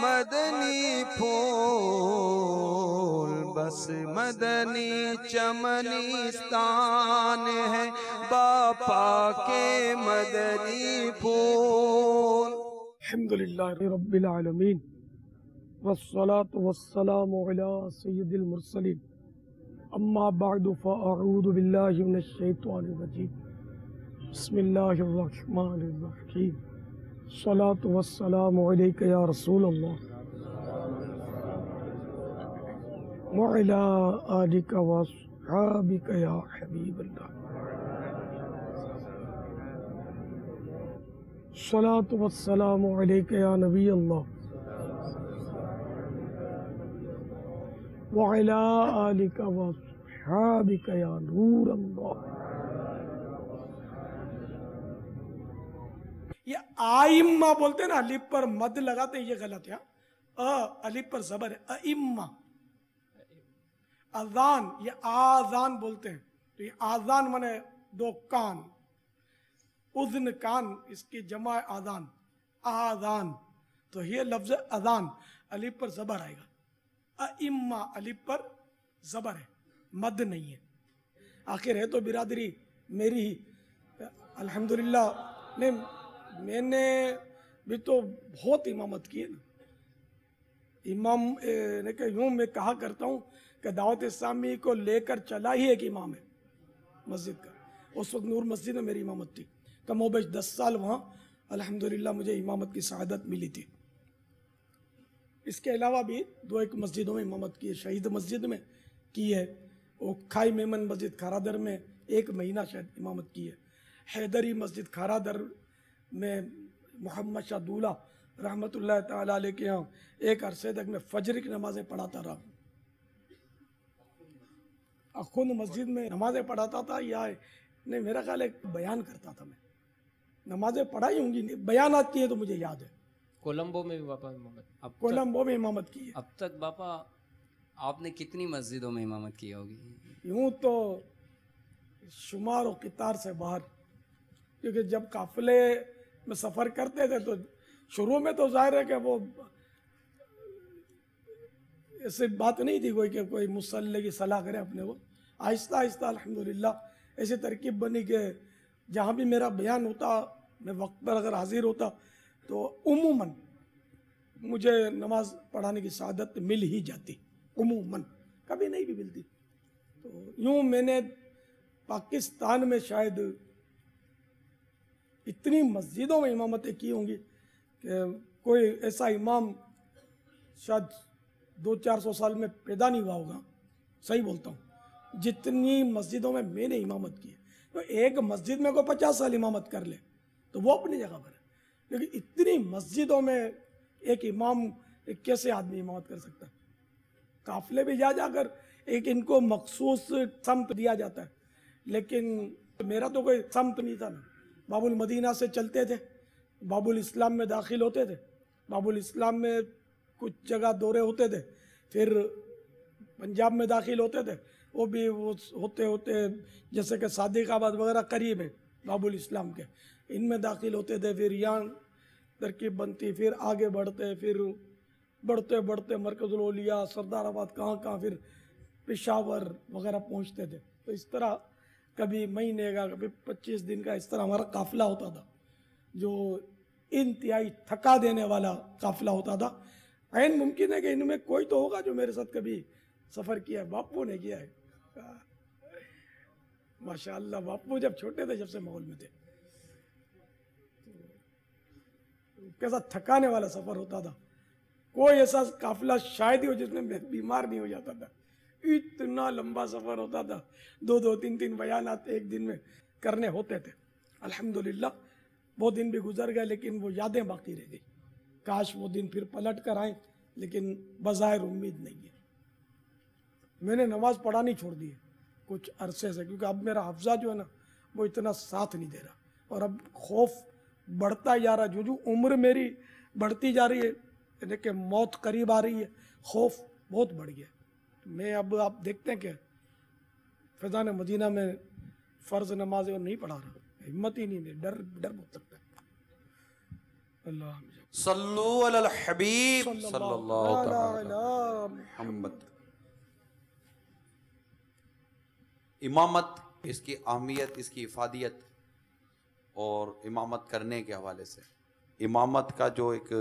مدنی پھول بس مدنی چمنستان ہے باپا کے مدنی پھول. الحمدللہ رب العالمین والصلاة والسلام علی سید المرسلین اما بعد فاعوذ باللہ من الشیطان الرجیم بسم اللہ الرحمن الرحیم الصلاة والسلام علیک یا رسول اللہ وعلی آلک واصحابک یا حبیب اللہ. الصلاة والسلام علیک یا نبی اللہ وعلی آلک واصحابک یا نور اللہ. یہ آئمہ بولتے ہیں نا، الف پر مد لگاتے ہیں، یہ غلط ہے. الف پر زبر ہے، ائمہ. اذان یہ آذان بولتے ہیں، تو یہ آذان مانے دو کان، اذن کان، اس کی جمع آذان، آذان. تو یہ لفظ اذان الف پر زبر آئے گا. ائمہ الف پر زبر ہے، مد نہیں ہے. آخر ہے تو برادری میری ہی الحمدللہ. میں نے بھی تو بہت امامت کی ہے نا. امام کہ یوں میں کہا کرتا ہوں کہ دعوت اسلامی کو لے کر چلا ہی ایک امام ہے مسجد کا. اس وقت نور مسجد میں میری امامت تھی، کم و بیش 10 سال وہاں الحمدللہ مجھے امامت کی سعادت ملی تھی. اس کے علاوہ بھی 2-1 مسجدوں میں امامت کی ہے. شہید مسجد میں کی ہے، وہ کھائی میمن مسجد کھارادر میں 1 مہینہ شاید امامت کی ہے. حیدری مسجد کھارادر میں محمد شاہ دولہ رحمۃ اللہ تعالیٰ علیہ کے یہاں 1 عرصے تک میں فجر کی نمازیں پڑھاتا رہا. خود مسجد میں نمازیں پڑھاتا تھا، یا نہیں میرا خیال ہے بیان کرتا تھا. میں نمازیں پڑھائی ہوں گی، بیانات کیے تو مجھے یاد ہے. کولمبو میں بھی باپا امامت، کولمبو میں امامت کی ہے. اب تک باپا آپ نے کتنی مسجدوں میں امامت کی ہوگی؟ یوں تو شمار و قطار سے باہر، کیونکہ جب قافلے میں سفر کرتے تھے تو شروع میں تو ظاہر ہے کہ وہ ایسی بات نہیں تھی کوئی کہ کوئی مصلی کی صلاح کرے اپنے کو. آہستہ آہستہ الحمدللہ ایسی ترکیب بنی کہ جہاں بھی میرا بیان ہوتا، میں وقت پر اگر حاضر ہوتا تو عموماً مجھے نماز پڑھانے کی سعادت مل ہی جاتی، عموماً کبھی نہیں بھی ملتی. تو یوں میں نے پاکستان میں شاید اتنی مسجدوں میں امامتیں کی ہوں گی کہ کوئی ایسا امام شاید 200-400 سال میں پیدا نہیں ہوا ہوگا. صحیح بولتا ہوں، جتنی مسجدوں میں میں نے امامت کی ہے. تو ایک مسجد میں کوئی 50 سال امامت کر لے تو وہ اپنی جگہ پر ہے، لیکن اتنی مسجدوں میں ایک امام کیسے آدمی امامت کر سکتا ہے؟ قافلے بھی جا کر ایک ان کو مخصوص سمت دیا جاتا ہے، لیکن میرا تو کوئی سمت نہیں تھا نا. باب المدینہ سے چلتے تھے، باب الاسلام میں داخل ہوتے تھے، باب الاسلام میں کچھ جگہ دورے ہوتے تھے، پھر پنجاب میں داخل ہوتے تھے، وہ بھی وہ ہوتے جیسے کہ صادق آباد وغیرہ قریب ہے باب الاسلام کے، ان میں داخل ہوتے تھے. پھر یہاں ترکیب بنتی، پھر آگے بڑھتے، پھر بڑھتے بڑھتے مرکز الاولیاء، سردار آباد، کہاں پھر پشاور وغیرہ پہنچتے تھے. تو اس طرح کبھی مہینے کا، کبھی 25 دن کا اس طرح ہمارا قافلہ ہوتا تھا، جو انتہائی تھکا دینے والا قافلہ ہوتا تھا. عین ممکن ہے کہ ان میں کوئی تو ہوگا جو میرے ساتھ کبھی سفر کیا ہے. باپو نے کیا ہے ماشاءاللہ. باپو جب چھوٹے تھے، جب سے ماحول میں تھے، کیسا تھکانے والا سفر ہوتا تھا. کوئی ایسا قافلہ شاید ہی ہو جس میں بیمار نہیں ہو جاتا تھا. اتنا لمبا سفر ہوتا تھا، 2-3 بیانات ایک دن میں کرنے ہوتے تھے. الحمدللہ وہ دن بھی گزر گئے، لیکن وہ یادیں باقی رہ گئی. کاش وہ دن پھر پلٹ کر آئیں، لیکن بظاہر امید نہیں ہے. میں نے نماز پڑھانی چھوڑ دی ہے کچھ عرصے سے، کیونکہ اب میرا حفظہ جو ہے نا وہ اتنا ساتھ نہیں دے رہا، اور اب خوف بڑھتا جا رہا. جو عمر میری بڑھتی جا رہی ہے، یعنی کہ موت قریب آ رہی ہے، خوف بہت بڑھ گیا. میں اب آپ دیکھتے ہیں کہ فیضان مدینہ میں فرض نمازیں نہیں پڑھا رہا، ہمت ہی نہیں ہے. ڈر بہت لگتا ہے. اللہ صلو علی الحبیب صلی اللہ تعالی علیہ محمد۔ امامت، اس کی اہمیت، اس کی افادیت اور امامت کرنے کے حوالے سے، امامت کا جو ایک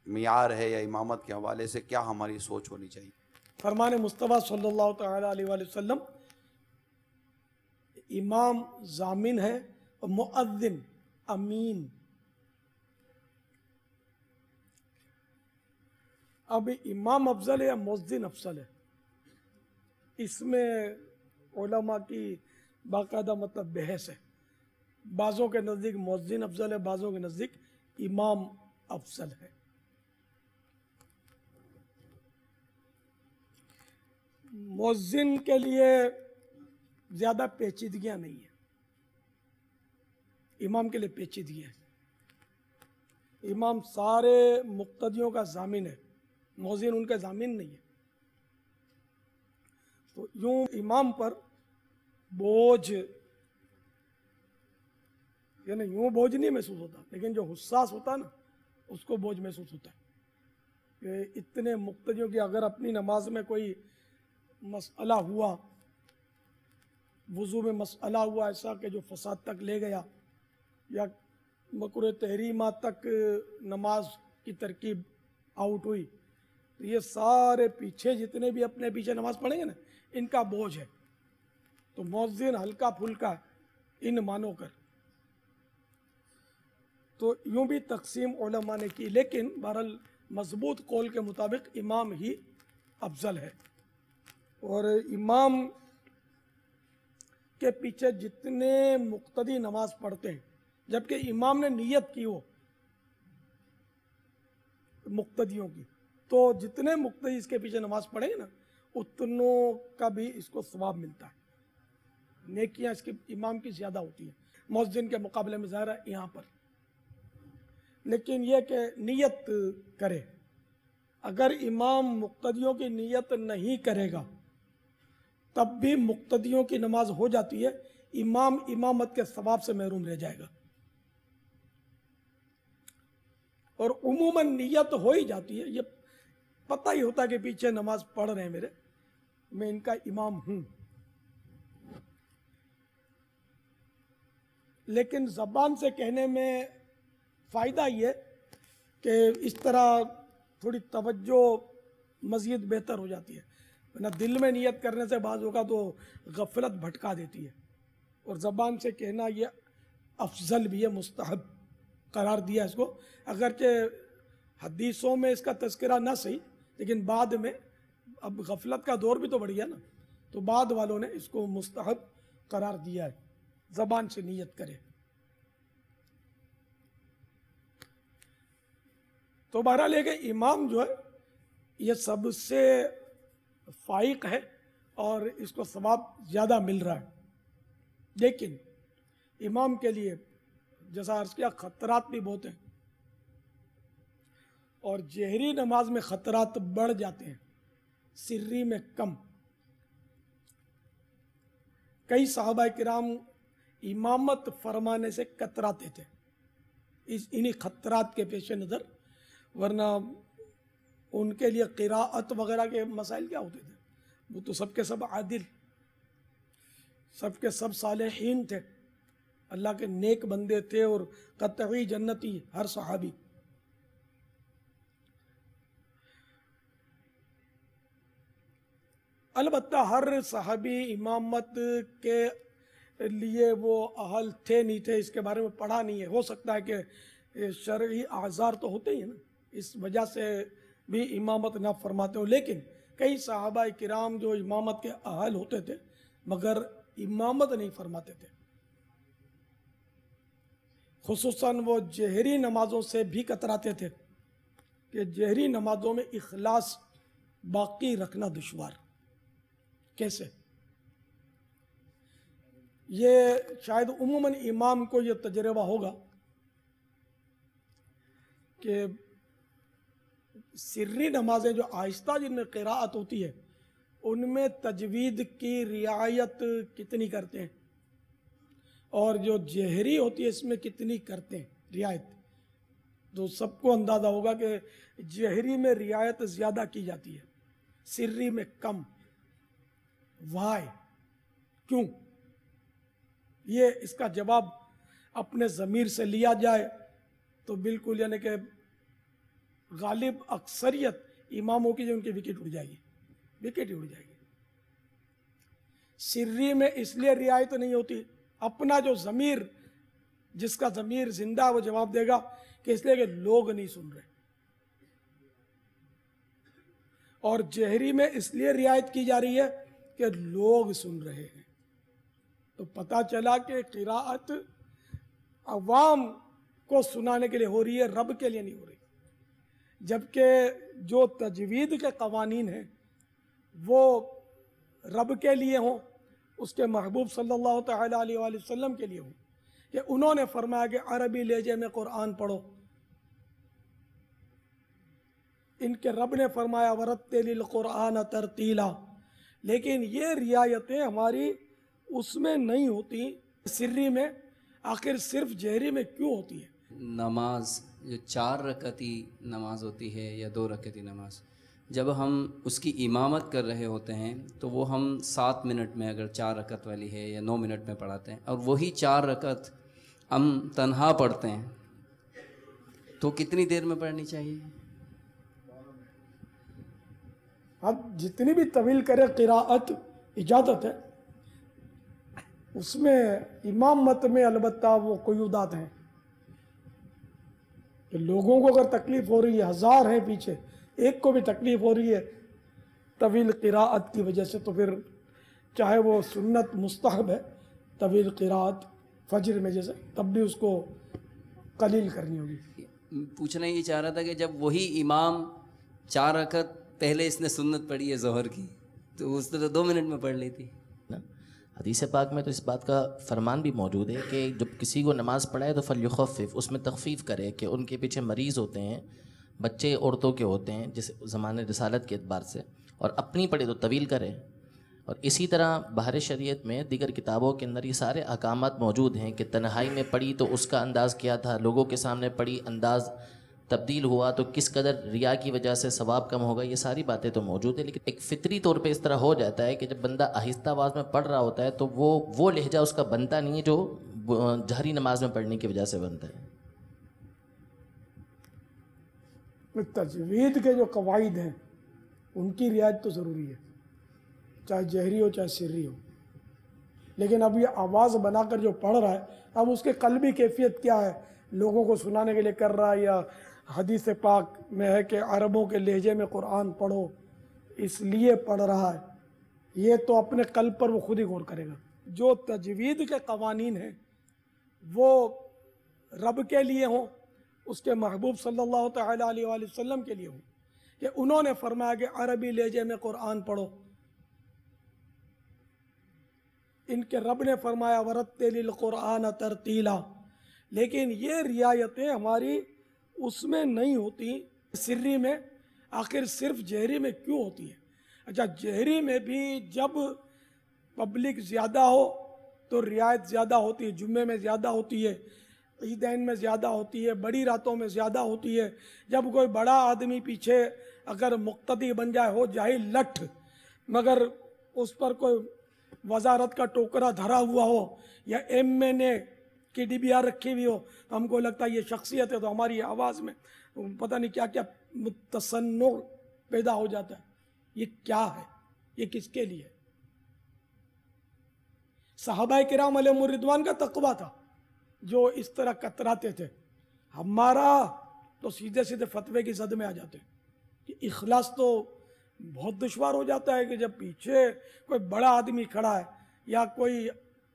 معیار ہے یا امامت کے حوالے سے کیا ہماری سوچ ہونی چاہیے؟ فرمان مصطفیٰ صلی اللہ تعالی علیہ وآلہ وسلم، امام ضامن ہے اور مؤذن امین۔ اب امام افضل ہے یا مؤذن افضل ہے، اس میں علماء کی باقاعدہ مطلب بحث ہے۔ بعضوں کے نزدیک مؤذن افضل ہے، بعضوں کے نزدیک امام افضل ہے۔ مؤذن کے لیے زیادہ پیچیدگیاں نہیں ہیں، امام کے لیے پیچیدگیاں ہیں۔ امام سارے مقتدیوں کا ضامن ہے، مؤذن ان کا ضامن نہیں ہے۔ تو یوں امام پر بوجھ، یعنی یوں بوجھ نہیں محسوس ہوتا، لیکن جو حساس ہوتا ہے نا اس کو بوجھ محسوس ہوتا ہے کہ اتنے مقتدیوں کی اگر اپنی نماز میں کوئی مسئلہ ہوا، وضو میں مسئلہ ہوا ایسا کہ جو فساد تک لے گیا، یا مکروہ تحریمات تک نماز کی ترکیب آؤٹ ہوئی، تو یہ سارے پیچھے جتنے بھی اپنے پیچھے نماز پڑھیں گے نا، ان کا بوجھ ہے۔ تو مؤذن ہلکا پھلکا ہے ان مانو کر۔ تو یوں بھی تقسیم علماء نے کی، لیکن بہرحال مضبوط قول کے مطابق امام ہی افضل ہے۔ اور امام کے پیچھے جتنے مقتدی نماز پڑھتے ہیں، جبکہ امام نے نیت کی ہو مقتدیوں کی، تو جتنے مقتدی اس کے پیچھے نماز پڑھیں گے نا اتنوں کا بھی اس کو ثواب ملتا ہے، نیکیاں اس کے امام کی زیادہ ہوتی ہیں مؤذن کے مقابلے میں، ظاہر ہے یہاں پر۔ لیکن یہ کہ نیت کرے، اگر امام مقتدیوں کی نیت نہیں کرے گا تب بھی مقتدیوں کی نماز ہو جاتی ہے، امام امامت کے ثواب سے محروم رہ جائے گا۔ اور عموماً نیت ہو ہی جاتی ہے، یہ پتہ ہی ہوتا ہے کہ پیچھے نماز پڑھ رہے ہیں میرے، میں ان کا امام ہوں، لیکن زبان سے کہنے میں فائدہ یہ کہ اس طرح تھوڑی توجہ مزید بہتر ہو جاتی ہے، ورنہ دل میں نیت کرنے سے بعض ہوگا تو غفلت بھٹکا دیتی ہے۔ اور زبان سے کہنا یہ افضل بھی ہے، مستحب قرار دیا اس کو، اگرچہ حدیثوں میں اس کا تذکرہ نہ صحیح، لیکن بعد میں اب غفلت کا دور بھی تو بڑھ گیا نا، تو بعد والوں نے اس کو مستحب قرار دیا ہے، زبان سے نیت کرے۔ تو بہرحال یہ کہ امام جو ہے یہ سب سے فائق ہے اور اس کو ثواب زیادہ مل رہا ہے، لیکن امام کے لیے جیسا عرض کیا خطرات بھی بہت ہیں، اور جہری نماز میں خطرات بڑھ جاتے ہیں، سری میں کم۔ کئی صحابہ کرام امامت فرمانے سے کتراتے تھے انہی خطرات کے پیش نظر، ورنہ ان کے لیے قراءت وغیرہ کے مسائل کیا ہوتے تھے، وہ تو سب کے سب عادل، سب کے سب صالحین تھے، اللہ کے نیک بندے تھے اور قطعی جنتی ہر صحابی۔ البتہ ہر صحابی امامت کے لیے وہ اہل تھے نہیں تھے اس کے بارے میں پڑھا نہیں ہے، ہو سکتا ہے کہ شرعی اعذار تو ہوتے ہی ہیں نا، اس وجہ سے بھی امامت نہ فرماتے ہو، لیکن کئی صحابہ کرام جو امامت کے اہل ہوتے تھے مگر امامت نہیں فرماتے تھے، خصوصاً وہ جہری نمازوں سے بھی کتراتے تھے کہ جہری نمازوں میں اخلاص باقی رکھنا دشوار، کیسے؟ یہ شاید عموماً امام کو یہ تجربہ ہوگا کہ سری نمازیں جو آہستہ جن میں قراءت ہوتی ہے ان میں تجوید کی رعایت کتنی کرتے ہیں، اور جو جہری ہوتی ہے اس میں کتنی کرتے ہیں۔ رعایت. تو سب کو اندازہ ہوگا کہ جہری میں رعایت زیادہ کی جاتی ہے، سری میں کم. وائے؟ کیوں؟ یہ اس کا جواب اپنے ضمیر سے لیا جائے تو بالکل یعنی کہ غالب اکثریت اماموں کی جو ان کی وکٹ اڑ جائے گی، وکٹ اڑ جائے گی. سری میں اس لیے رعایت نہیں ہوتی، اپنا جو ضمیر، جس کا ضمیر زندہ ہے وہ جواب دے گا کہ اس لیے کہ لوگ نہیں سن رہے. اور جہری میں اس لیے رعایت کی جا رہی ہے کہ لوگ سن رہے ہیں. تو پتہ چلا کہ قراءت عوام کو سنانے کے لیے ہو رہی ہے، رب کے لیے نہیں ہو رہی. جبکہ جو تجوید کے قوانین ہیں وہ رب کے لیے ہوں، اس کے محبوب صلی اللہ تعالی علیہ وآلہ وسلم کے لیے ہوں، کہ انہوں نے فرمایا کہ عربی لہجے میں قرآن پڑھو. ان کے رب نے فرمایا وَرَتِّلِ الْقُرْآنَ تَرْتِیلًا. لیکن یہ رعایتیں ہماری اس میں نہیں ہوتی، سری میں. آخر صرف جہری میں کیوں ہوتی ہے؟ نماز جو 4 رکعتی نماز ہوتی ہے یا 2 رکعتی نماز، جب ہم اس کی امامت کر رہے ہوتے ہیں تو وہ ہم 7 منٹ میں اگر 4 رکعت والی ہے یا 9 منٹ میں پڑھاتے ہیں، اور وہی 4 رکعت ہم تنہا پڑھتے ہیں تو کتنی دیر میں پڑھنی چاہیے؟ اب جتنی بھی طویل کرے قراءت اجازت ہے، اس میں امامت میں البتہ وہ قیودات ہیں کہ لوگوں کو اگر تکلیف ہو رہی ہے، 1000 ہیں پیچھے، ایک کو بھی تکلیف ہو رہی ہے طویل قراءت کی وجہ سے، تو پھر چاہے وہ سنت مستحب ہے طویل قراءت فجر میں جیسے، تب بھی اس کو قلیل کرنی ہوگی. پوچھنا یہ چاہ رہا تھا کہ جب وہی امام 4 رکعت پہلے اس نے سنت پڑھی ہے ظہر کی تو اس نے تو 2 منٹ میں پڑھ لی تھی. حدیث پاک میں تو اس بات کا فرمان بھی موجود ہے کہ جب کسی کو نماز پڑھائے تو فلیخفف، اس میں تخفیف کرے، کہ ان کے پیچھے مریض ہوتے ہیں، بچے عورتوں کے ہوتے ہیں جس زمانے رسالت کے اعتبار سے، اور اپنی پڑھے تو طویل کرے. اور اسی طرح بحر شریعت میں دیگر کتابوں کے اندر یہ سارے احکامات موجود ہیں کہ تنہائی میں پڑھی تو اس کا انداز کیا تھا، لوگوں کے سامنے پڑھی انداز تبدیل ہوا تو کس قدر ریا کی وجہ سے ثواب کم ہوگا. یہ ساری باتیں تو موجود ہیں، لیکن ایک فطری طور پہ اس طرح ہو جاتا ہے کہ جب بندہ آہستہ آواز میں پڑھ رہا ہوتا ہے تو وہ لہجہ اس کا بنتا نہیں ہے جو جہری نماز میں پڑھنے کی وجہ سے بنتا ہے. تجوید کے جو قواعد ہیں ان کی رعایت تو ضروری ہے، چاہے جہری ہو چاہے سری ہو. لیکن اب یہ آواز بنا کر جو پڑھ رہا ہے، اب اس کے قلبی کیفیت کیا ہے؟ لوگوں کو سنانے کے لیے کر رہا ہے یا حدیث پاک میں ہے کہ عربوں کے لہجے میں قرآن پڑھو اس لیے پڑھ رہا ہے؟ یہ تو اپنے قلب پر وہ خود ہی غور کرے گا. جو تجوید کے قوانین ہیں وہ رب کے لیے ہوں، اس کے محبوب صلی اللہ تعالی علیہ وآلہ وسلم کے لیے ہوں، کہ انہوں نے فرمایا کہ عربی لہجے میں قرآن پڑھو. ان کے رب نے فرمایا وَرَتِّلِ الْقُرْآنَ تَرْتِیلًا. لیکن یہ رعایتیں ہماری اس میں نہیں ہوتی، سری میں. آخر صرف جہری میں کیوں ہوتی ہے؟ اچھا، جہری میں بھی جب پبلک زیادہ ہو تو رعایت زیادہ ہوتی ہے، جمعے میں زیادہ ہوتی ہے، عیدین میں زیادہ ہوتی ہے، بڑی راتوں میں زیادہ ہوتی ہے. جب کوئی بڑا آدمی پیچھے اگر مقتدی بن جائے، ہو جائے لٹھ، مگر اس پر کوئی وزارت کا ٹوکرا دھرا ہوا ہو یا MNA کی DBR رکھی ہوئی ہو، تو ہم کو لگتا ہے یہ شخصیت ہے، تو ہماری آواز میں پتہ نہیں کیا کیا تصنع پیدا ہو جاتا ہے. یہ کیا ہے؟ یہ کس کے لیے؟ صحابہ کرام علیہم الرضوان کا تقویٰ تھا جو اس طرح کتراتے تھے. ہمارا تو سیدھے سیدھے فتوے کی زد میں آ جاتے ہیں کہ اخلاص تو بہت دشوار ہو جاتا ہے کہ جب پیچھے کوئی بڑا آدمی کھڑا ہے یا کوئی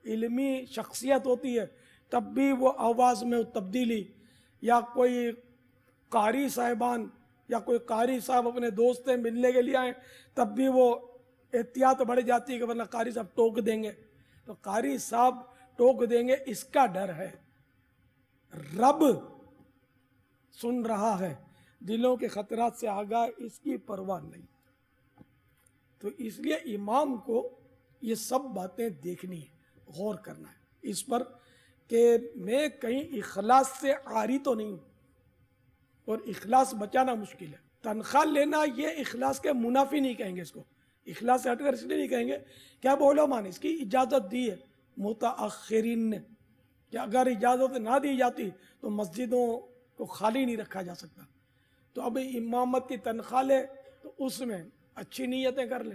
علمی شخصیت ہوتی ہے تب بھی وہ آواز میں تبدیلی، یا کوئی قاری صاحبان یا کوئی قاری صاحب اپنے دوست سے ملنے کے لیے آئیں تب بھی وہ احتیاط بڑھ جاتی ہے کہ ورنہ قاری صاحب ٹوک دیں گے. تو قاری صاحب ٹوک دیں گے اس کا ڈر ہے. رب سن رہا ہے، دلوں کے خطرات سے آگاہ، اس کی پرواہ نہیں. تو اس لیے امام کو یہ سب باتیں دیکھنی ہے، غور کرنا ہے اس پر کہ میں کہیں اخلاص سے عاری تو نہیں ہوں، اور اخلاص بچانا مشکل ہے۔ تنخواہ لینا یہ اخلاص کے منافی نہیں کہیں گے اس کو، اخلاص سے ہٹ کر اس لیے نہیں کہیں گے کہ اب علماء نے اس کی اجازت دی ہے متاخرین نے، کہ اگر اجازت نہ دی جاتی تو مسجدوں کو خالی نہیں رکھا جا سکتا۔ تو اب امامت کی تنخواہ لے تو اس میں اچھی نیتیں کر لے،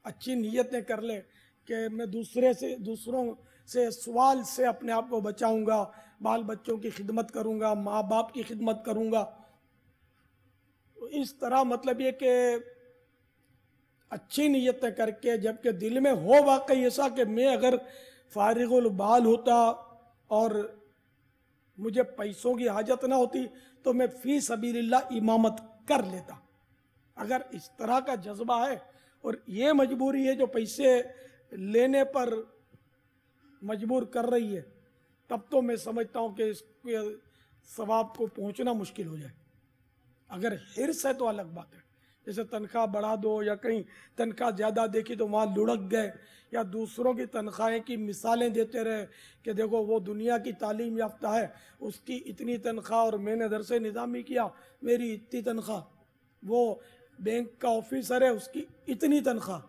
اچھی نیتیں کر لے کہ میں دوسروں سے سوال سے اپنے آپ کو بچاؤں گا، بال بچوں کی خدمت کروں گا، ماں باپ کی خدمت کروں گا۔ اس طرح مطلب یہ کہ اچھی نیتیں کر کے، جبکہ دل میں ہو واقعی ایسا کہ میں اگر فارغ البال ہوتا اور مجھے پیسوں کی حاجت نہ ہوتی تو میں فی سبیل اللہ امامت کر لیتا۔ اگر اس طرح کا جذبہ ہے اور یہ مجبوری ہے جو پیسے لینے پر مجبور کر رہی ہے، تب تو میں سمجھتا ہوں کہ اس کے ثواب کو پہنچنا مشکل ہو جائے۔ اگر حرص ہے تو الگ بات ہے، جیسے تنخواہ بڑھا دو یا کہیں تنخواہ زیادہ دیکھی تو وہاں لڑک گئے، یا دوسروں کی تنخواہیں کی مثالیں دیتے رہے کہ دیکھو وہ دنیا کی تعلیم یافتہ ہے، اس کی اتنی تنخواہ اور میں نے درس نظامی کیا میری اتنی تنخواہ، وہ بینک کا آفیسر ہے اس کی اتنی تنخواہ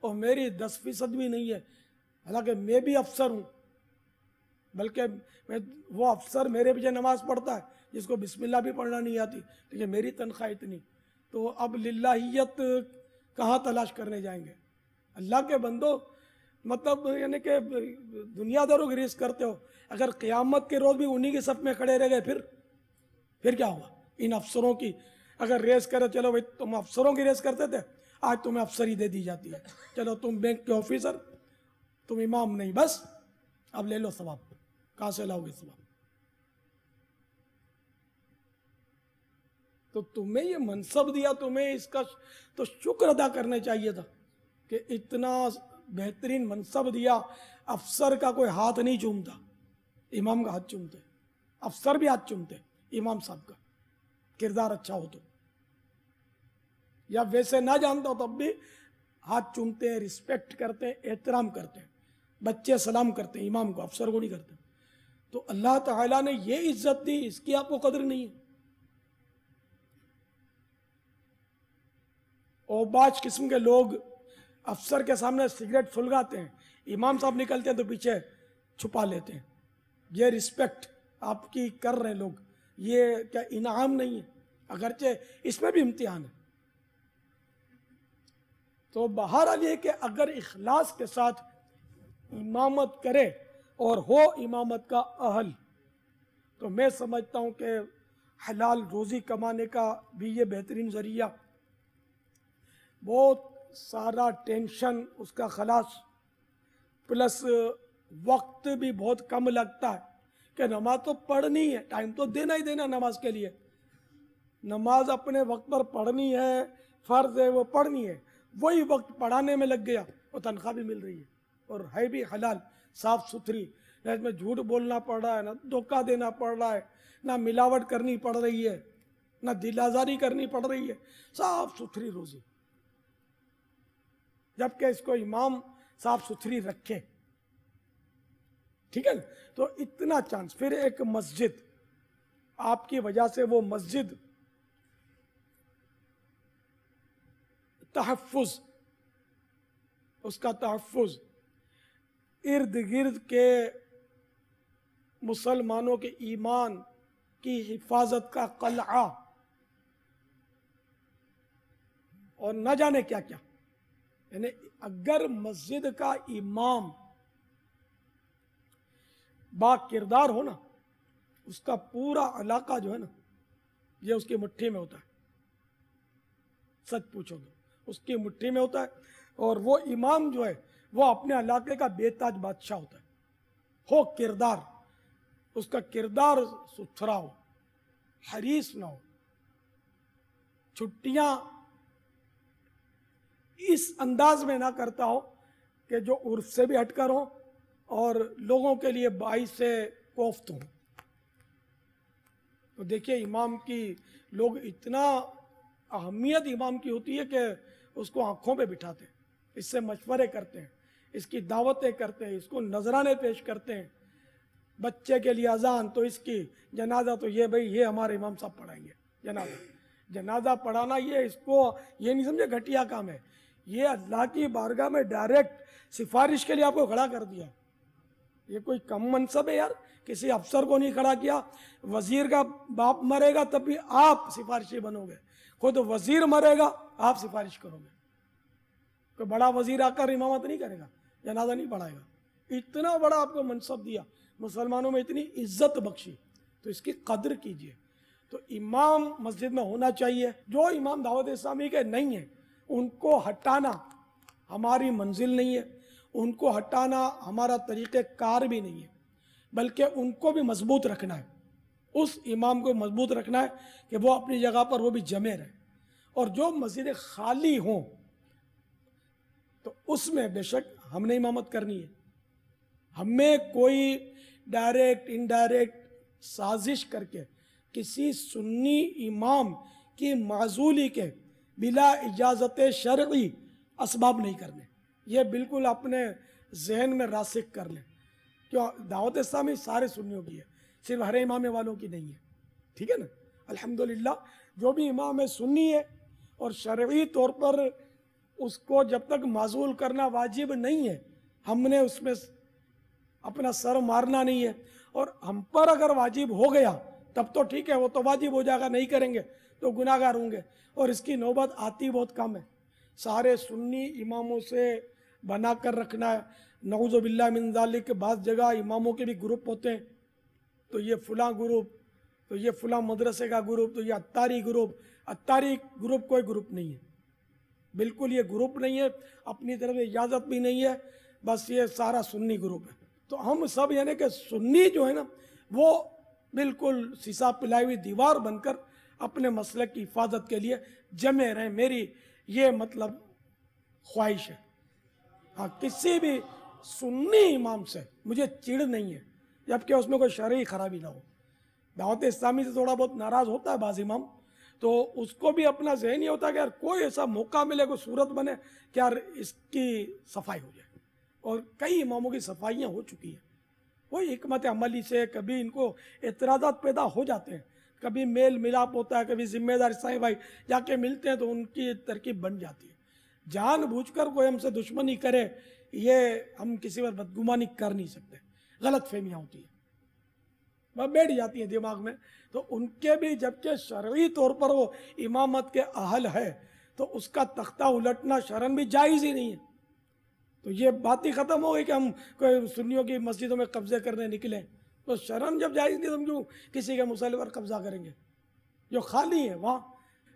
اور میری 10% بھی نہیں ہے، حالانکہ میں بھی افسر ہوں، بلکہ وہ افسر میرے پیچھے نماز پڑھتا ہے جس کو بسم اللہ بھی پڑھنا نہیں آتی، لیکن میری تنخواہ اتنی۔ تو اب للہیت کہاں تلاش کرنے جائیں گے؟ اللہ کے بندو، مطلب یعنی کہ دنیا داروں کی ریس کرتے ہو، اگر قیامت کے روز بھی انہی کے صف میں کھڑے رہ گئے پھر کیا ہوا؟ ان افسروں کی اگر ریس کرے، چلو بھائی تم افسروں کی ریس کرتے تھے، آج تمہیں افسری دے دی جاتی ہے، چلو تم بینک کے آفیسر، تم امام نہیں، بس اب لے لو ثواب۔ کہاں سے لاؤ گے ثواب؟ تو تمہیں یہ منصب دیا، تمہیں اس کا تو شکر ادا کرنے چاہیے تھا کہ اتنا بہترین منصب دیا۔ افسر کا کوئی ہاتھ نہیں چومتا، امام کا ہاتھ چومتے، افسر بھی ہاتھ چومتے امام صاحب کا، کردار اچھا ہو تو، یا ویسے نہ جانتا ہو تب بھی ہاتھ چومتے ہیں، رسپیکٹ کرتے ہیں، احترام کرتے ہیں، بچے سلام کرتے ہیں امام کو، افسر کو نہیں کرتے۔ تو اللہ تعالیٰ نے یہ عزت دی، اس کی آپ کو قدر نہیں ہے۔ اوباش قسم کے لوگ افسر کے سامنے سگریٹ سلگاتے ہیں، امام صاحب نکلتے ہیں تو پیچھے چھپا لیتے ہیں۔ یہ رسپیکٹ آپ کی کر رہے ہیں لوگ، یہ کیا انعام نہیں ہے؟ اگرچہ اس میں بھی امتحان ہے۔ تو بہرحال یہ کہ اگر اخلاص کے ساتھ امامت کرے اور ہو امامت کا اہل، تو میں سمجھتا ہوں کہ حلال روزی کمانے کا بھی یہ بہترین ذریعہ، بہت سارا ٹینشن اس کا خلاص، پلس وقت بھی بہت کم لگتا ہے کہ نماز تو پڑھنی ہے، ٹائم تو دینا ہی دینا نماز کے لیے، نماز اپنے وقت پر پڑھنی ہے، فرض ہے وہ پڑھنی ہے، وہی وقت پڑھانے میں لگ گیا اور تنخواہ بھی مل رہی ہے اور ہے بھی حلال صاف ستھری، نہ اس میں جھوٹ بولنا پڑ رہا ہے، نہ دھوکہ دینا پڑ رہا ہے، نہ ملاوٹ کرنی پڑ رہی ہے، نہ دل آزاری کرنی پڑ رہی ہے، صاف ستھری روزی، جبکہ اس کو امام صاف ستھری رکھے، ٹھیک ہے نا؟ تو اتنا چانس، پھر ایک مسجد، آپ کی وجہ سے وہ مسجد تحفظ، اس کا تحفظ، ارد گرد کے مسلمانوں کے ایمان کی حفاظت کا قلعہ، اور نہ جانے کیا کیا، یعنی اگر مسجد کا امام با کردار ہو نا، اس کا پورا علاقہ جو ہے نا یہ اس کی مٹھی میں ہوتا ہے، سچ پوچھو گے اس کی مٹھی میں ہوتا ہے، اور وہ امام جو ہے وہ اپنے علاقے کا بے تاج بادشاہ ہوتا ہے، ہو کردار، اس کا کردار ستھرا ہو، حریص نہ ہو، چھٹیاں اس انداز میں نہ کرتا ہو کہ جو عرف سے بھی ہٹ کر ہو اور لوگوں کے لیے باعث کوفت ہوں۔ تو دیکھیے امام کی لوگ اتنا اہمیت امام کی ہوتی ہے کہ اس کو آنکھوں پہ بٹھاتے ہیں، اس سے مشورے کرتے ہیں، اس کی دعوتیں کرتے ہیں، اس کو نذرانے پیش کرتے ہیں، بچے کے لیے اذان تو اس کی، جنازہ تو یہ بھائی یہ ہمارے امام صاحب پڑھائیں گے، جنازہ پڑھانا یہ اس کو یہ نہیں سمجھے گھٹیا کام ہے، یہ اللہ کی بارگاہ میں ڈائریکٹ سفارش کے لیے آپ کو کھڑا کر دیا۔ یہ کوئی کم منصب ہے یار، کسی افسر کو نہیں کھڑا کیا، وزیر کا باپ مرے گا تب بھی آپ سفارشی بنو گے، خود وزیر مرے گا آپ سفارش کرو گے، کوئی بڑا وزیر آ کر امامت نہیں کرے گا، جنازہ نہیں پڑھائے گا، اتنا بڑا آپ کو منصب دیا، مسلمانوں میں اتنی عزت بخشی، تو اس کی قدر کیجئے۔ تو امام مسجد میں ہونا چاہیے، جو امام دعوت اسلامی کے نہیں ہیں ان کو ہٹانا ہماری منزل نہیں ہے، ان کو ہٹانا ہمارا طریقہ کار بھی نہیں ہے، بلکہ ان کو بھی مضبوط رکھنا ہے، اس امام کو مضبوط رکھنا ہے کہ وہ اپنی جگہ پر وہ بھی جمے رہے، اور جو مسجدیں خالی ہوں تو اس میں بے شک ہم نے امامت کرنی ہے، ہمیں کوئی ڈائریکٹ انڈائریکٹ سازش کر کے کسی سنی امام کی معزولی کے بلا اجازت شرعی اسباب نہیں کرنے، یہ بالکل اپنے ذہن میں راسخ کر لیں، کیوں دعوت اسلامی سارے سنیوں کی ہے، صرف ہر امام والوں کی نہیں ہے، ٹھیک ہے نا؟ الحمدللہ جو بھی امام ہے سنی ہے، اور شرعی طور پر اس کو جب تک معزول کرنا واجب نہیں ہے ہم نے اس میں اپنا سر مارنا نہیں ہے، اور ہم پر اگر واجب ہو گیا تب تو ٹھیک ہے، وہ تو واجب ہو جائے گا، نہیں کریں گے تو گناہ گار ہوں گے، اور اس کی نوبت آتی بہت کم ہے، سارے سنی اماموں سے بنا کر رکھنا ہے۔ نعوذ باللہ من ذالک، بعض جگہ اماموں کے بھی گروپ ہوتے ہیں، تو یہ فلاں گروپ، تو یہ فلاں مدرسے کا گروپ، تو یہ اتاری گروپ، اتاری گروپ کوئی گروپ نہیں ہے، بالکل یہ گروپ نہیں ہے، اپنی طرف اجازت بھی نہیں ہے، بس یہ سارا سنی گروپ ہے۔ تو ہم سب یعنی کہ سنی جو ہے نا وہ بالکل سیسا پلائی ہوئی دیوار بن کر اپنے مسلک کی حفاظت کے لیے جمے رہیں، میری یہ مطلب خواہش ہے۔ ہاں کسی بھی سنی امام سے مجھے چڑ نہیں ہے جبکہ اس میں کوئی شرعی خرابی نہ ہو۔ دعوت اسلامی سے تھوڑا بہت ناراض ہوتا ہے بعض امام، تو اس کو بھی اپنا ذہن یہ ہوتا ہے کہ یار کوئی ایسا موقع ملے، کوئی صورت بنے کہ یار اس کی صفائی ہو جائے، اور کئی اماموں کی صفائیاں ہو چکی ہیں، وہی حکمت عملی سے کبھی ان کو اعتراضات پیدا ہو جاتے ہیں، کبھی میل ملاپ ہوتا ہے، کبھی ذمہ دار عیسائی بھائی جا کے ملتے ہیں تو ان کی ترکیب بن جاتی ہے۔ جان بوجھ کر کوئی ہم سے دشمنی کرے یہ ہم کسی پر بدگمانی کر نہیں سکتے، غلط فہمیاں ہوتی ہیں، وہ بیٹھ جاتی ہیں دماغ میں، تو ان کے بھی جبکہ شرعی طور پر وہ امامت کے اہل ہے تو اس کا تختہ الٹنا شرعاً بھی جائز ہی نہیں ہے۔ تو یہ بات ہی ختم ہو گئی کہ ہم کوئی سنیوں کی مسجدوں میں قبضے کرنے نکلیں، تو شرعاً جب جائز نہیں تو ہم کیوں کسی کے مسئلے پر قبضہ کریں گے؟ جو خالی ہے وہاں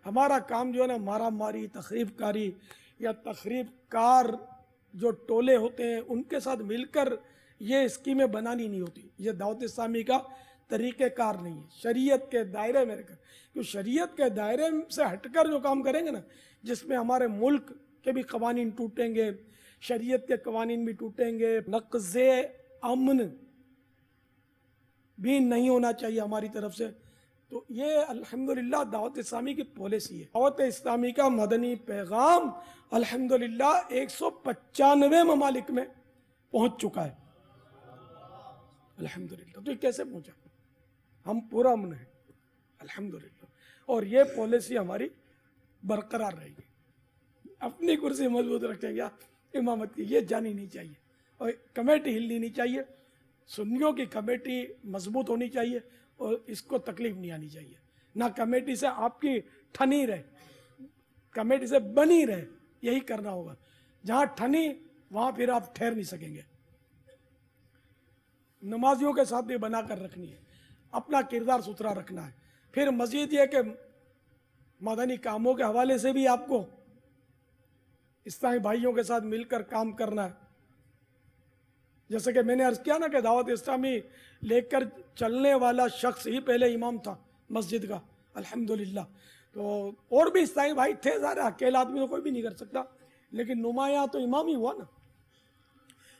ہمارا کام جو ہے نا مارا ماری، تخریب کاری یا تخریب کار جو ٹولے ہوتے ہیں ان کے ساتھ مل کر یہ اسکیمیں بنانی نہیں ہوتی، یہ دعوت اسلامی کا طریقہ کار نہیں ہے، شریعت کے دائرے میں رہ کر، کیوں شریعت کے دائرے سے ہٹ کر جو کام کریں گے نا جس میں ہمارے ملک کے بھی قوانین ٹوٹیں گے، شریعت کے قوانین بھی ٹوٹیں گے، نقض امن بھی نہیں ہونا چاہیے ہماری طرف سے، تو یہ الحمدللہ دعوت اسلامی کی پالیسی ہے۔ دعوت اسلامی کا مدنی پیغام الحمدللہ 195 ممالک میں پہنچ چکا ہے الحمدللہ۔ تو یہ کیسے پہنچا؟ ہم پورا امن ہیں الحمدللہ، اور یہ پالیسی ہماری برقرار رہے گی، اپنی کرسی مضبوط رکھیں گے امامت کی، یہ جانی نہیں چاہیے، اور کمیٹی ہلنی نہیں چاہیے، سنیوں کی کمیٹی مضبوط ہونی چاہیے، اور اس کو تکلیف نہیں آنی چاہیے، نہ کمیٹی سے آپ کی ٹھنی رہے، کمیٹی سے بنی رہے، یہی کرنا ہوگا، جہاں ٹھنی وہاں پھر آپ ٹھہر نہیں سکیں گے۔ نمازیوں کے ساتھ بھی بنا کر رکھنی ہے، اپنا کردار ستھرا رکھنا ہے، پھر مزید یہ کہ مدنی کاموں کے حوالے سے بھی آپ کو اسلامی بھائیوں کے ساتھ مل کر کام کرنا ہے، جیسے کہ میں نے عرض کیا نا کہ دعوت اسلامی لے کر چلنے والا شخص ہی پہلے امام تھا مسجد کا الحمدللہ، تو اور بھی اسلامی بھائی تھے، ظاہر اکیلا آدمی تو کوئی بھی نہیں کر سکتا، لیکن نمایاں تو امام ہی ہوا نا۔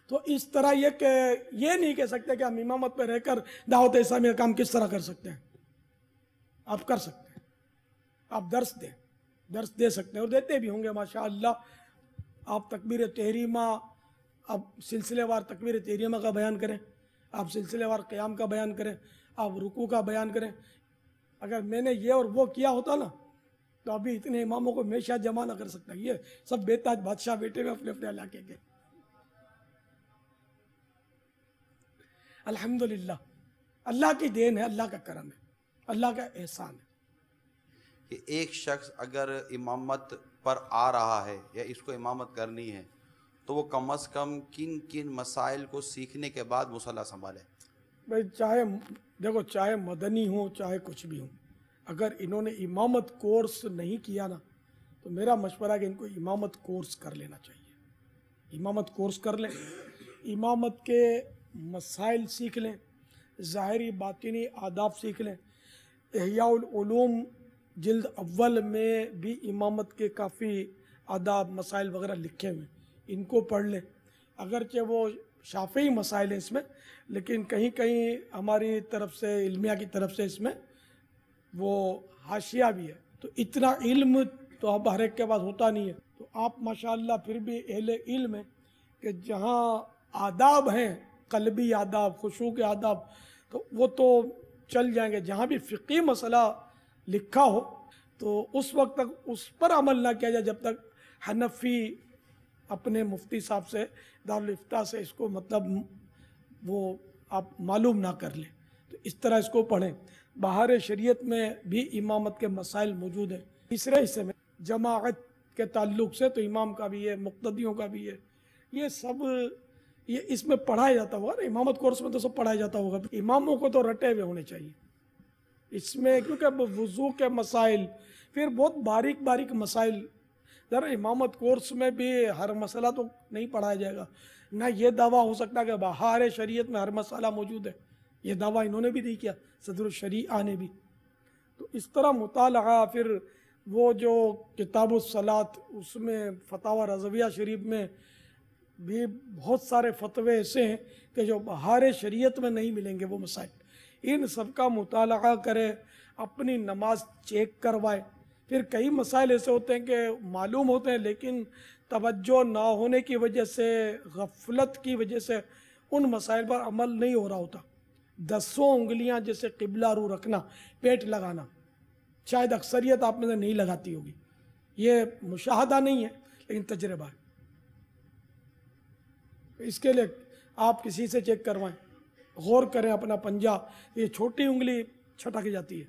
تو اس طرح یہ کہ یہ نہیں کہہ سکتے کہ ہم امامت پہ رہ کر دعوت اسلامی کا کام کس طرح کر سکتے ہیں، آپ کر سکتے ہیں، آپ درس دے سکتے ہیں، اور دیتے بھی ہوں گے ماشاءاللہ، آپ تکبیر تحریمہ آپ سلسلے وار تکبیر تحریمہ کا بیان کریں، آپ سلسلے وار قیام کا بیان کریں، آپ رکوع کا بیان کریں. اگر میں نے یہ اور وہ کیا ہوتا نا تو ابھی اتنے اماموں کو میں شاید جمع نہ کر سکتا. یہ سب بے تاج بادشاہ بیٹے ہوئے اپنے اپنے علاقے کے. الحمدللہ اللہ کی دین ہے، اللہ کا کرم ہے، اللہ کا احسان ہے. کہ ایک شخص اگر امامت پر آ رہا ہے یا اس کو امامت کرنی ہے تو وہ کم از کم کن کن مسائل کو سیکھنے کے بعد مصلی سنبھالے؟ بھائی چاہے مدنی ہوں چاہے کچھ بھی ہوں، اگر انہوں نے امامت کورس نہیں کیا نا تو میرا مشورہ ہے کہ ان کو امامت کورس کر لینا چاہیے. امامت کورس کر لیں، امامت کے مسائل سیکھ لیں، ظاہری باطنی آداب سیکھ لیں. احیاء العلوم جلد اول میں بھی امامت کے کافی آداب مسائل وغیرہ لکھے ہوئے ہیں، ان کو پڑھ لیں. اگرچہ وہ شافعی مسائل ہیں اس میں، لیکن کہیں کہیں ہماری طرف سے علمیہ کی طرف سے اس میں وہ حاشیہ بھی ہے. تو اتنا علم تو اب ہر ایک کے پاس ہوتا نہیں ہے. تو آپ ماشاءاللہ پھر بھی اہل علم ہیں کہ جہاں آداب ہیں، قلبی آداب، خشوع کے آداب، تو وہ تو چل جائیں گے. جہاں بھی فقہی مسئلہ لکھا ہو تو اس وقت تک اس پر عمل نہ کیا جائے جب تک حنفی اپنے مفتی صاحب سے دارالافتاء سے اس کو مطلب وہ آپ معلوم نہ کر لیں. تو اس طرح اس کو پڑھیں. بہار شریعت میں بھی امامت کے مسائل موجود ہیں. تیسرے حصے میں جماعت کے تعلق سے تو امام کا بھی ہے، مقتدیوں کا بھی ہے، یہ سب یہ اس میں پڑھایا جاتا ہوگا نا. امامت کورس میں تو سب پڑھایا جاتا ہوگا. اماموں کو تو رٹے ہوئے ہونے چاہیے اس میں، کیونکہ وضو کے مسائل پھر بہت باریک باریک مسائل. ذرا امامت کورس میں بھی ہر مسئلہ تو نہیں پڑھایا جائے گا. نہ یہ دعویٰ ہو سکتا کہ بہار شریعت میں ہر مسئلہ موجود ہے. یہ دعویٰ انہوں نے بھی نہیں کیا، صدر الشریعہ نے بھی. تو اس طرح مطالعہ، پھر وہ جو کتاب الصلاۃ اس میں فتاوی رضویہ شریف میں بھی بہت سارے فتوے ایسے ہیں کہ جو بہار شریعت میں نہیں ملیں گے وہ مسائل. ان سب کا مطالعہ کرے، اپنی نماز چیک کروائے. پھر کئی مسائل ایسے ہوتے ہیں کہ معلوم ہوتے ہیں لیکن توجہ نہ ہونے کی وجہ سے، غفلت کی وجہ سے ان مسائل پر عمل نہیں ہو رہا ہوتا. 10 انگلیاں جیسے قبلہ رو رکھنا، پیٹ لگانا، شاید اکثریت آپ میں سے نہیں لگاتی ہوگی. یہ مشاہدہ نہیں ہے لیکن تجربہ ہے. اس کے لیے آپ کسی سے چیک کروائیں، غور کریں اپنا پنجہ. یہ چھوٹی انگلی چھٹک جاتی ہے،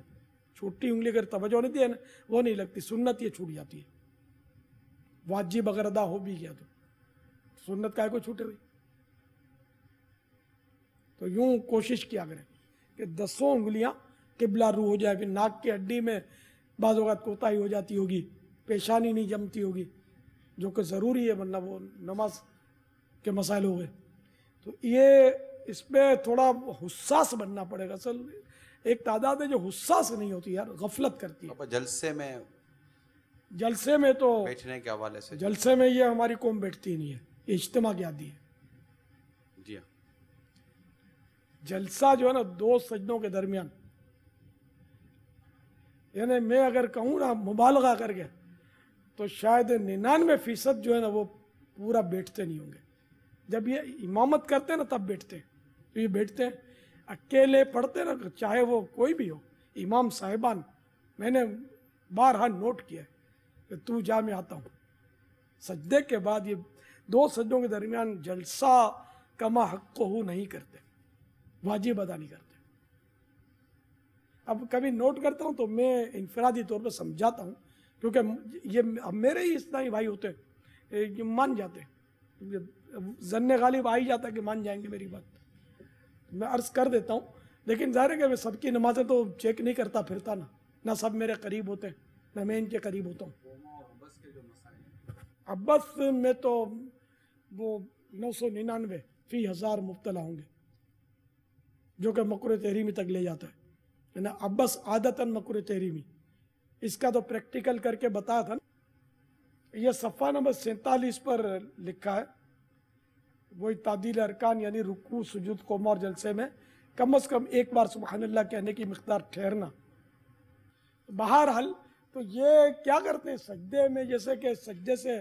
چھوٹی انگلی اگر توجہ نہیں دی ہے نا وہ نہیں لگتی. سنت یہ چھوٹ جاتی ہے. واجب اگر ادا ہو بھی گیا تو سنت کائے کو چھوٹے ہوئی. تو یوں کوشش کیا کریں کہ 10 انگلیاں قبلہ رو ہو جائے. پھر ناک کی ہڈی میں بعض اوقات کوتاہی ہو جاتی ہوگی، پیشانی نہیں جمتی ہوگی، جو کہ ضروری ہے ورنہ وہ نماز کے مسائل ہو گئے. تو یہ اس پہ تھوڑا حساس بننا پڑے گا. اصل ایک تعداد ہے جو حساس نہیں ہوتی یار، غفلت کرتی ہے. جلسے میں تو بیٹھنے کے حوالے سے جلسے میں یہ ہماری قوم بیٹھتی نہیں ہے، یہ اجتماع کی عادی ہے. جی ہاں، جلسہ جو ہے نا 2 سجدوں کے درمیان، یعنی میں اگر کہوں نا مبالغہ کر کے تو شاید 99% جو ہے نا وہ پورا بیٹھتے نہیں ہوں گے. جب یہ امامت کرتے ہیں نا تب بیٹھتے ہیں. تو یہ بیٹھتے ہیں، اکیلے پڑھتے نا، چاہے وہ کوئی بھی ہو، امام صاحبان، میں نے بارہا نوٹ کیا ہے کہ تو جا میں آتا ہوں. سجدے کے بعد یہ 2 سجدوں کے درمیان جلسہ کما حق ہو نہیں کرتے، واجب ادا نہیں کرتے. اب کبھی نوٹ کرتا ہوں تو میں انفرادی طور پہ سمجھاتا ہوں، کیونکہ یہ اب میرے ہی اتنا ہی بھائی ہوتے ہیں، یہ مان جاتے ہیں، ظن غالب آ ہی جاتا ہے کہ مان جائیں گے میری بات. میں عرض کر دیتا ہوں، لیکن ظاہر ہے کہ میں سب کی نمازیں تو چیک نہیں کرتا پھرتا نا، نہ سب میرے قریب ہوتے ہیں نہ میں ان کے قریب ہوتا ہوں. عبس میں تو وہ 999 فی 1000 مبتلا ہوں گے، جو کہ مکروہ تحریمی تک لے جاتا ہے. یعنی عبس عادتاً مکروہ تحریمی، اس کا تو پریکٹیکل کر کے بتایا تھا نا. یہ صفحہ نمبر 47 پر لکھا ہے، وہی تعدیل ارکان یعنی رکوع، سجود، قوم اور جلسے میں کم از کم ایک بار سبحان اللہ کہنے کی مقدار ٹھہرنا. بہرحال تو یہ کیا کرتے ہیں سجدے میں، جیسے کہ سجدے سے